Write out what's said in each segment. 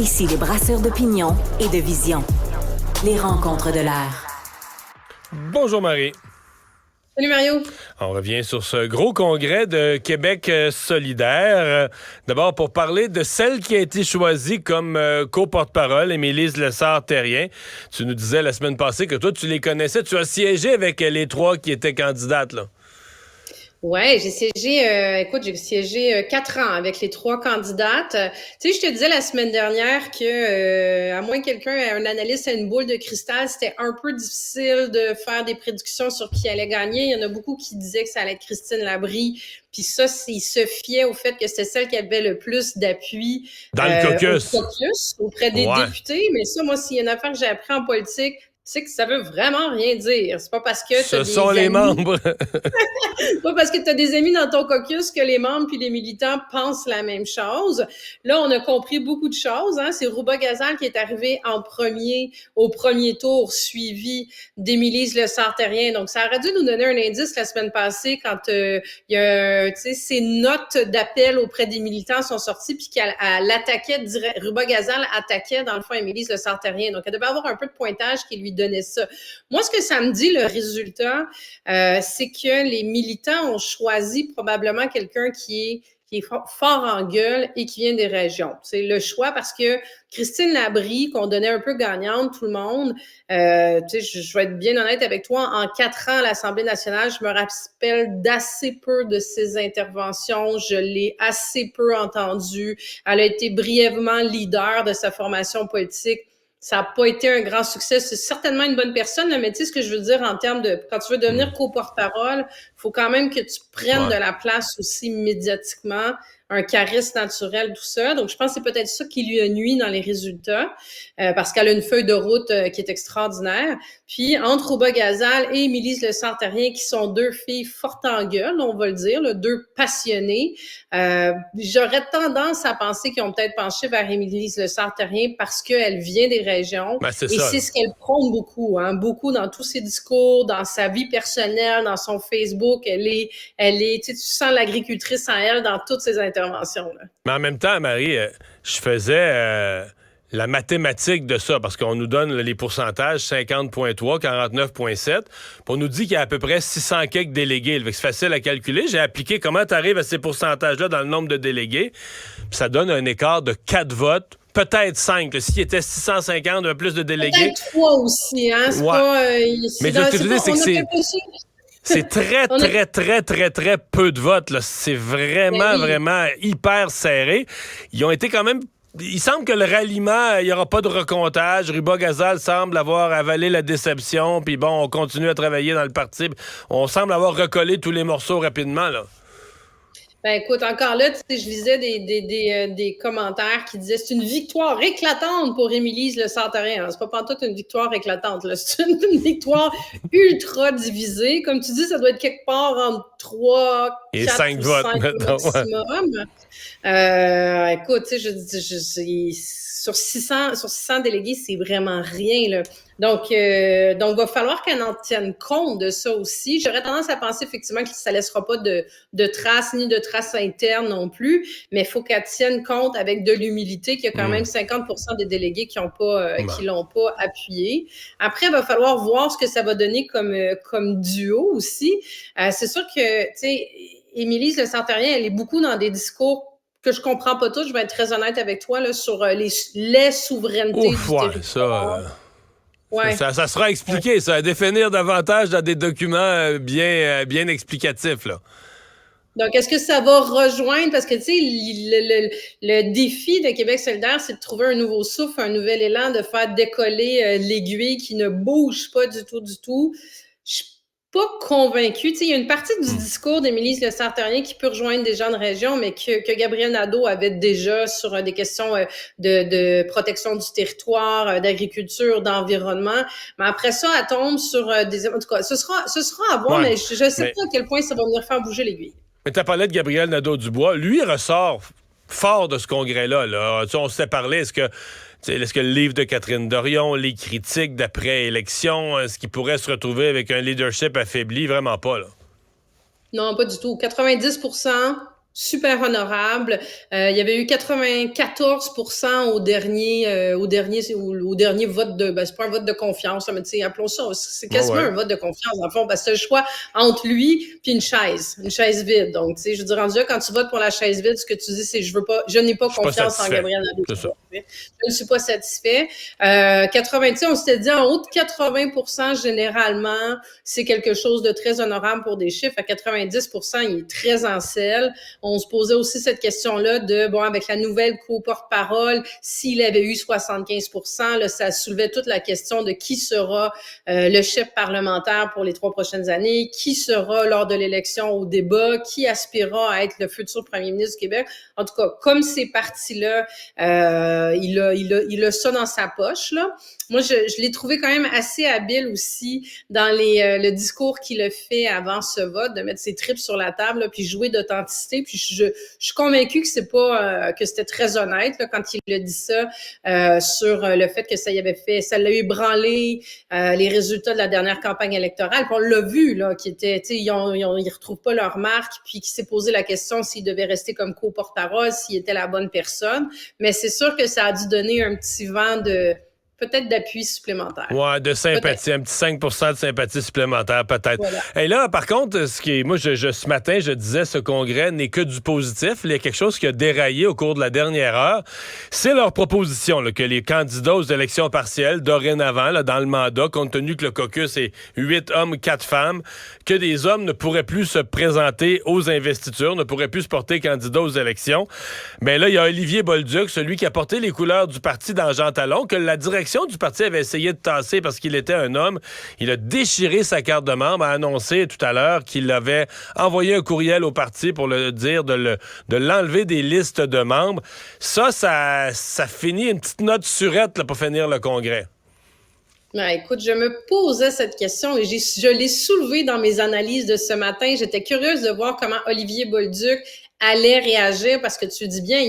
Ici les brasseurs d'opinion et de vision. Les rencontres de l'air. Bonjour Marie. Salut Mario. On revient sur ce gros congrès de Québec solidaire. D'abord, pour parler de celle qui a été choisie comme co-porte-parole, Émilise Lessard-Terrien. Tu nous disais la semaine passée que toi, tu les connaissais. Tu as siégé avec les trois qui étaient candidates, là. Ouais, j'ai siégé 4 ans avec les 3 candidates. Tu sais, je te disais la semaine dernière que, à moins que quelqu'un, un analyste, ait une boule de cristal, c'était un peu difficile de faire des prédictions sur qui allait gagner. Il y en a beaucoup qui disaient que ça allait être Christine Labrie. Puis ça, il se fiait au fait que c'était celle qui avait le plus d'appui dans le caucus. Auprès des députés. Mais ça, moi, s'il y a une affaire que j'ai appris en politique, c'est que ça veut vraiment rien dire. C'est pas parce que ce sont les membres. Pas parce que tu as des amis dans ton caucus que les membres puis les militants pensent la même chose. Là, on a compris beaucoup de choses. Hein. C'est Rouba Gazal qui est arrivé au premier tour, suivi d'Émilise Lessard-Terrien. Donc, ça aurait dû nous donner un indice la semaine passée quand il y a, tu sais, ces notes d'appel auprès des militants sont sorties puis qu'elle attaquait Rouba Gazal attaquait dans le fond Émilise Lessard-Terrien. Donc, elle devait avoir un peu de pointage qui lui donnait ça. Moi, ce que ça me dit, le résultat, c'est que les militants ont choisi probablement quelqu'un qui est fort en gueule et qui vient des régions. C'est le choix parce que Christine Labrie, qu'on donnait un peu gagnante, tout le monde, tu sais, je vais être bien honnête avec toi, en 4 ans à l'Assemblée nationale, je me rappelle d'assez peu de ses interventions, je l'ai assez peu entendue. Elle a été brièvement leader de sa formation politique. Ça n'a pas été un grand succès. C'est certainement une bonne personne, mais tu sais ce que je veux dire en termes de... Quand tu veux devenir co-porte-parole, il faut quand même que tu prennes de la place aussi médiatiquement, un charisme naturel, tout ça. Donc, je pense que c'est peut-être ça qui lui a nui dans les résultats, parce qu'elle a une feuille de route qui est extraordinaire. Puis, entre Rouba Gazal et Émilise Lessard-Terrien, qui sont 2 filles fortes en gueule, on va le dire, là, 2 passionnées, j'aurais tendance à penser qu'ils ont peut-être penché vers Émilise Lessard-Terrien parce qu'elle vient des régions. Ben, c'est et ça, c'est ce qu'elle prône beaucoup, hein, beaucoup dans tous ses discours, dans sa vie personnelle, dans son Facebook. Elle est, tu sais, tu sens l'agricultrice en elle dans toutes ses interventions. Là. Mais en même temps, Marie, je faisais la mathématique de ça, parce qu'on nous donne les pourcentages, 50,3, 49,7, puis on nous dit qu'il y a à peu près 600 quelques délégués. C'est facile à calculer. J'ai appliqué comment tu arrives à ces pourcentages-là dans le nombre de délégués, puis ça donne un écart de 4 votes. Peut-être 5. S'il était 650, un plus de délégués. Peut-être 3 aussi, hein? C'est pas... mais ce que je veux dire, c'est que c'est très peu de votes, là. C'est vraiment hyper serré. Ils ont été quand même... Il semble que le ralliement, il n'y aura pas de recomptage. Rouba Gazal semble avoir avalé la déception. Puis bon, on continue à travailler dans le parti. On semble avoir recollé tous les morceaux rapidement, là. Ben écoute, encore là, tu sais, je lisais des commentaires qui disaient c'est une victoire éclatante pour Émilise Lessard-Terrien. C'est pas pantoute une victoire éclatante, là. C'est une victoire ultra divisée. Comme tu dis, ça doit être quelque part entre 3, 4 et 5 votes maximum. Écoute, tu sais, sur 600 délégués, c'est vraiment rien, là. Donc, va falloir qu'elle en tienne compte de ça aussi. J'aurais tendance à penser effectivement que ça laissera pas de traces, ni de traces internes non plus, mais il faut qu'elle tienne compte avec de l'humilité qu'il y a quand même 50% des délégués qui l'ont pas appuyé. Après, il va falloir voir ce que ça va donner comme duo aussi. C'est sûr que, tu sais, Émilise Lessard-Terrien, elle est beaucoup dans des discours que je comprends pas tous, je vais être très honnête avec toi, là, sur les souverainetés du territoire. Ça sera expliqué, ça, à définir davantage dans des documents bien explicatifs, là. Donc, est-ce que ça va rejoindre, parce que, tu sais, le défi de Québec solidaire, c'est de trouver un nouveau souffle, un nouvel élan, de faire décoller l'aiguille qui ne bouge pas du tout. Je suis pas convaincue. Tu sais, il y a une partie du discours d'Émilise Lessard-Terrien qui peut rejoindre des gens de région, mais que Gabriel Nadeau avait déjà sur des questions de protection du territoire, d'agriculture, d'environnement. Mais après ça, elle tombe sur des... En tout cas, ce sera à voir, mais je sais pas à quel point ça va venir faire bouger l'aiguille. Mais tu as parlé de Gabriel Nadeau-Dubois. Lui, il ressort fort de ce congrès-là. Là. Tu sais, on s'était parlé, est-ce que le livre de Catherine Dorion, les critiques d'après-élection, est-ce qu'il pourrait se retrouver avec un leadership affaibli? Vraiment pas, là. Non, pas du tout. 90% super honorable. Il y avait eu 94% au dernier vote de, c'est pas un vote de confiance, mais tu sais, appelons ça, c'est quasiment un vote de confiance, en fond, parce que c'est le choix entre lui puis une chaise vide. Donc, tu sais, je veux dire, rendu là, quand tu votes pour la chaise vide, ce que tu dis, c'est je n'ai pas confiance en Gabriel Nadeau. Je ne suis pas satisfait. 90, on s'était dit en haut de 80%, généralement, c'est quelque chose de très honorable pour des chiffres. À 90%, il est très en selle. On se posait aussi cette question-là de, bon, avec la nouvelle co-porte-parole, s'il avait eu 75%, là, ça soulevait toute la question de qui sera le chef parlementaire pour les 3 prochaines années, qui sera lors de l'élection au débat, qui aspirera à être le futur premier ministre du Québec. En tout cas, comme ces partis-là, il a ça dans sa poche, là. Moi, je l'ai trouvé quand même assez habile aussi dans le discours qu'il a fait avant ce vote, de mettre ses tripes sur la table, là, puis jouer d'authenticité. Puis je suis convaincue que que c'était très honnête là, quand il a dit ça sur le fait que ça l'a ébranlé les résultats de la dernière campagne électorale. Puis on l'a vu là, ils retrouvent pas leur marque, puis qu'il s'est posé la question s'il devait rester comme co-porte-parole, s'il était la bonne personne. Mais c'est sûr que ça a dû donner un petit vent peut-être d'appui supplémentaire. Ouais, de sympathie, peut-être. Un petit 5% de sympathie supplémentaire, peut-être. Voilà. Et là, par contre, moi, ce matin, je disais, ce congrès n'est que du positif. Il y a quelque chose qui a déraillé au cours de la dernière heure. C'est leur proposition, là, que les candidats aux élections partielles, dorénavant, là, dans le mandat, compte tenu que le caucus est 8 hommes, 4 femmes, que des hommes ne pourraient plus se présenter aux investitures, ne pourraient plus se porter candidat aux élections. Mais là, il y a Olivier Bolduc, celui qui a porté les couleurs du parti dans Jean Talon, que la direction du parti avait essayé de tasser parce qu'il était un homme. Il a déchiré sa carte de membre, a annoncé tout à l'heure qu'il avait envoyé un courriel au parti pour le dire de l'enlever des listes de membres. Ça finit une petite note surette là, pour finir le congrès. Ouais, écoute, je me posais cette question et je l'ai soulevée dans mes analyses de ce matin. J'étais curieuse de voir comment Olivier Bolduc allait réagir parce que tu dis bien,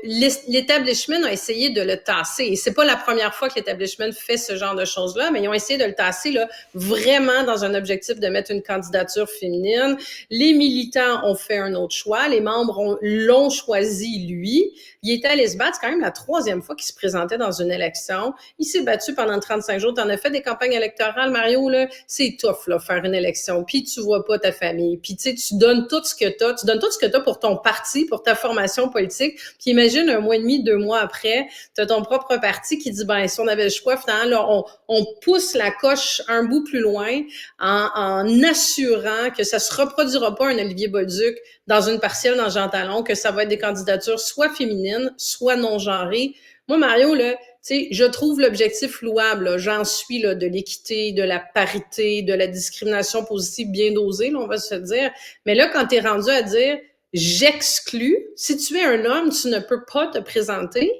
l'establishment a essayé de le tasser. Et c'est pas la première fois que l'establishment fait ce genre de choses-là, mais ils ont essayé de le tasser là, vraiment dans un objectif de mettre une candidature féminine. Les militants ont fait un autre choix. Les membres l'ont choisi, lui. Il était allé se battre. C'est quand même la 3e fois qu'il se présentait dans une élection. Il s'est battu pendant 35 jours. T'en as fait des campagnes électorales, Mario, là. C'est tough, là, faire une élection. Puis tu vois pas ta famille. Puis tu sais, tu donnes tout ce que t'as. Tu donnes tout ce que t'as pour ton parti, pour ta formation politique. Puis imagine 1 mois et demi, 2 mois après, t'as ton propre parti qui dit, ben, si on avait le choix, finalement, là, on pousse la coche un bout plus loin en assurant que ça se reproduira pas un Olivier Bolduc dans une partielle dans Jean Talon, que ça va être des candidatures soit féminines, soit non-genrées. Moi, Mario, là, tu sais, je trouve l'objectif louable, là. J'en suis, là, de l'équité, de la parité, de la discrimination positive bien dosée, là, on va se dire. Mais là, quand t'es rendu à dire, j'exclus, si tu es un homme, tu ne peux pas te présenter.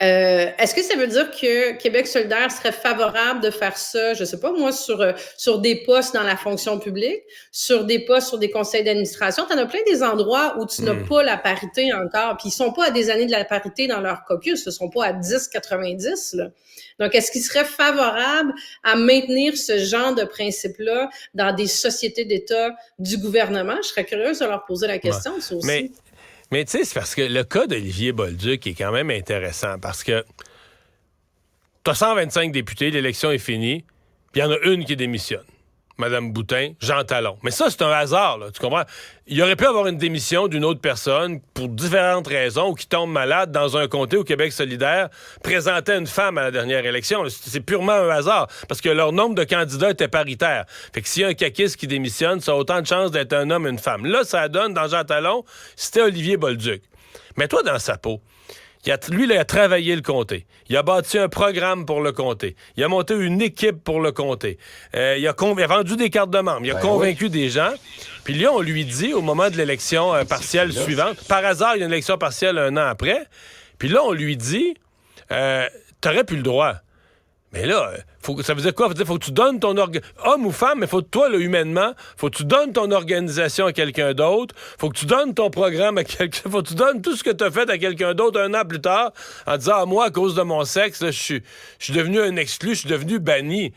Est-ce que ça veut dire que Québec solidaire serait favorable de faire ça, je sais pas moi, sur des postes dans la fonction publique, sur des postes sur des conseils d'administration? T'en as plein des endroits où tu n'as pas la parité encore, puis ils sont pas à des années de la parité dans leur caucus, ils sont pas à 10-90, là. Donc, est-ce qu'ils seraient favorables à maintenir ce genre de principe-là dans des sociétés d'État du gouvernement? Je serais curieuse de leur poser la question, ça aussi. Mais tu sais, c'est parce que le cas d'Olivier Bolduc est quand même intéressant parce que t'as 125 députés, l'élection est finie, puis il y en a une qui démissionne. Mme Boutin, Jean Talon. Mais ça, c'est un hasard, là, tu comprends? Il aurait pu avoir une démission d'une autre personne pour différentes raisons ou qui tombe malade dans un comté où Québec solidaire présentait une femme à la dernière élection. C'est purement un hasard parce que leur nombre de candidats était paritaire. Fait que s'il y a un caquiste qui démissionne, ça a autant de chances d'être un homme et une femme. Là, ça donne dans Jean Talon, c'était Olivier Bolduc. Mets-toi dans sa peau. Lui, il a travaillé le comté. Il a bâti un programme pour le comté. Il a monté une équipe pour le comté. Il a vendu des cartes de membres. Il a convaincu des gens. Puis là, on lui dit, au moment de l'élection partielle suivante, par hasard, il y a une élection partielle 1 an après, puis là, on lui dit, t'aurais plus le droit. Mais là, ça veut dire quoi? Ça veut dire faut que tu donnes ton homme ou femme, mais faut que toi, là, humainement, faut que tu donnes ton organisation à quelqu'un d'autre, faut que tu donnes ton programme à quelqu'un, faut que tu donnes tout ce que tu as fait à quelqu'un d'autre 1 an plus tard, en disant, moi, à cause de mon sexe, là, je suis devenu un exclu, je suis devenu banni.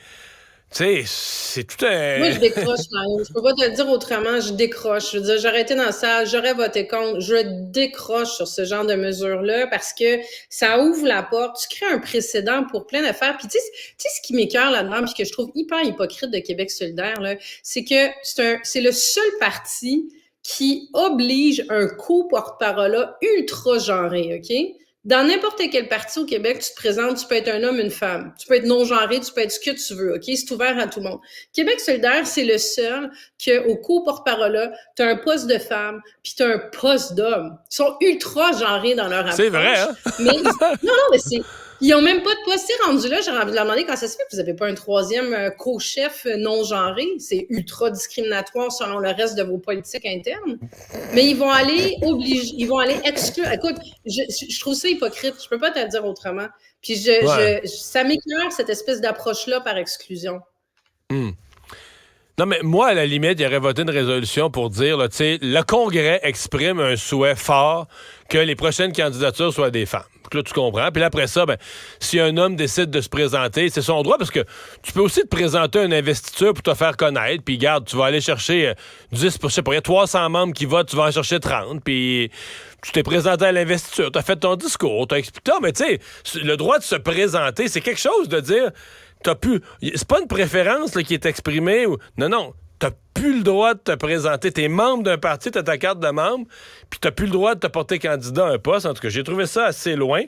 Tu sais, c'est tout un... Moi, je décroche, Mario. Je peux pas te le dire autrement, je décroche. Je veux dire, j'aurais été dans la salle, j'aurais voté contre. Je décroche sur ce genre de mesures-là parce que ça ouvre la porte. Tu crées un précédent pour plein d'affaires. Puis tu sais ce qui m'écoeure là-dedans, puis que je trouve hyper hypocrite de Québec solidaire, là, c'est que c'est le seul parti qui oblige un co-porte-parole ultra genré, OK? Dans n'importe quel parti au Québec, tu te présentes, tu peux être un homme, une femme. Tu peux être non-genré, tu peux être ce que tu veux, OK? C'est ouvert à tout le monde. Québec solidaire, c'est le seul qu'au co-porte-parole, tu as un poste de femme puis tu as un poste d'homme. Ils sont ultra genrés dans leur approche. C'est vrai, hein? Non, mais c'est... Ils ont même pas de poste. C'est rendu là, j'ai envie de leur demander quand ça se fait que vous avez pas un troisième co-chef non-genré. C'est ultra discriminatoire selon le reste de vos politiques internes. Mais ils vont aller exclure. Écoute, je trouve ça hypocrite. Je peux pas te le dire autrement. Puis ça m'écoeure, cette espèce d'approche-là par exclusion. Non, mais moi, à la limite, il aurait voté une résolution pour dire, tu sais, le Congrès exprime un souhait fort que les prochaines candidatures soient des femmes. Là, tu comprends. Puis là, après ça, ben, si un homme décide de se présenter, c'est son droit, parce que tu peux aussi te présenter une investiture pour te faire connaître, puis garde, tu vas aller chercher 10, je sais pas, il y a 300 membres qui votent, tu vas en chercher 30, puis tu t'es présenté à l'investiture, tu as fait ton discours, tu as expliqué, mais tu sais, le droit de se présenter, c'est quelque chose de dire... C'est pas une préférence là, qui est exprimée. Non. T'as plus le droit de te présenter. T'es membre d'un parti, t'as ta carte de membre, puis t'as plus le droit de te porter candidat à un poste. En tout cas, j'ai trouvé ça assez loin.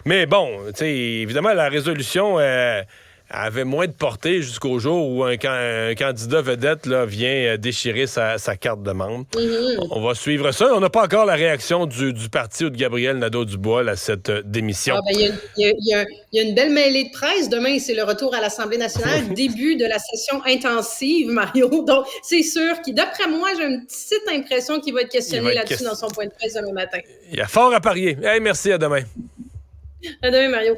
Mais bon, tu sais, évidemment, la résolution avait moins de portée jusqu'au jour où un candidat vedette là, vient déchirer sa carte de membre. On va suivre ça. On n'a pas encore la réaction du parti ou de Gabriel Nadeau-Dubois à cette démission. Il y a une belle mêlée de presse. Demain, c'est le retour à l'Assemblée nationale, début de la session intensive, Mario. Donc, c'est sûr d'après moi, j'ai une petite impression qu'il va être questionné là-dessus dans son point de presse demain matin. Il y a fort à parier. Hey, merci, à demain. À demain, Mario.